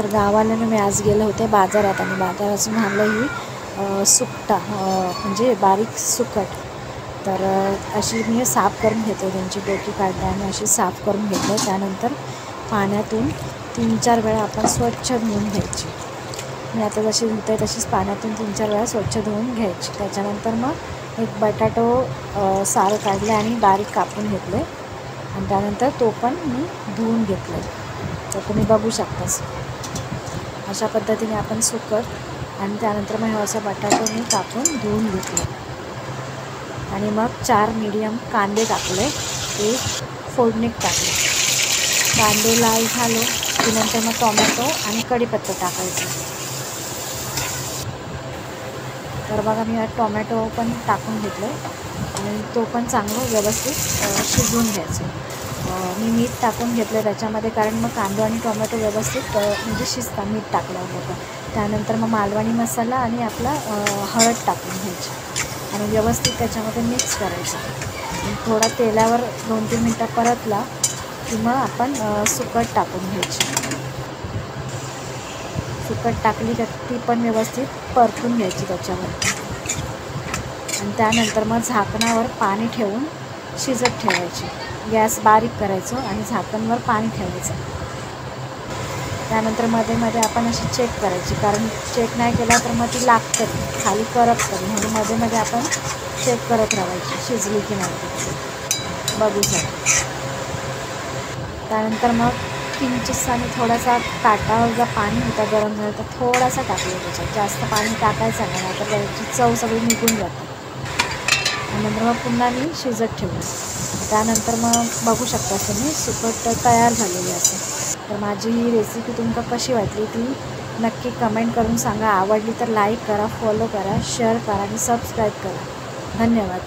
तर गावाला मी आज गेले होते बाजारात आणि बाजारातून आणलं ही सुकटा म्हणजे बारीक सुकट। तर अशी मी साफ करून घेते, त्यांची डोकी काढली आणि अशी साफ करून घेतलं। त्यानंतर पाण्यातून 3-4 वेळा आपण स्वच्छ धुवून घ्यायची। मी आता जशी धुते तशीच पाण्यातून 3-4 वेळा स्वच्छ धुवून घ्यायची। त्याच्यानंतर मग एक बटाटो साल काढले आणि बारीक कापून घेतले आणि त्यानंतर तो पण मी धुवून घेतला। तर तुम्ही बघू शकता अशा पद्धतीने आपण सुकट आणि त्यानंतर मग असा बटाटो मी कापून धुवून घेतले आणि मग 4 मीडियम कांदे टाकले, एक फोडणीत टाकले। कांदे लाल झाले की नंतर मग टोमॅटो आणि कढीपत्ता टाकायचं। तर बघा मी टोमॅटो पण टाकून घेतले आणि तो पण चांगलं व्यवस्थित शिजवून घ्यायचं। मी मीठ टाकून घेतलं त्याच्यामध्ये, कारण मग कांदा आणि टोमॅटो व्यवस्थित म्हणजे शिजतात मीठ टाकल्यावर। त्यानंतर मग मालवणी मसाला आणि आपला हळद टाकून घ्यायची आणि व्यवस्थित त्याच्यामध्ये मिक्स करायचं। थोडा तेलावर 2-3 मिनटं परतला की मग आपण सुकट टाकून घ्यायची। सुकट टाकली तर ती पण व्यवस्थित परतून घ्यायची त्याच्यावर आणि त्यानंतर मग झाकणावर पाणी ठेवून शिजत ठेवायची। गॅस बारीक करायचं आणि झाकणवर पाणी ठेवायचं। त्यानंतर मध्ये मध्ये आपण अशी चेक करायची, कारण चेक नाही केला तर मग ती लागते खाली करपते, म्हणून मध्ये मध्ये आपण चेक करत राहायची शिजली की नाही बघू शकतो। त्यानंतर मग किंचितसाने थोडासा ताटावर जर पाणी होतं गरम झालं तर थोडासा टाकलं त्याच्यात, जास्त पाणी टाकायचं नाही तर त्याची चव सगळी निघून जाते। आणि नंतर मग पुन्हा मी शिजत ठेवलं। त्यानंतर मग बघू शकता तुम्ही सुकट तयार झालेली असेल। तर माझी ही रेसिपी तुमका कशी वाटली ती नक्की कमेंट करून सांगा। आवडली तर लाईक करा, फॉलो करा, शेअर करा आणि सबस्क्राईब करा। धन्यवाद।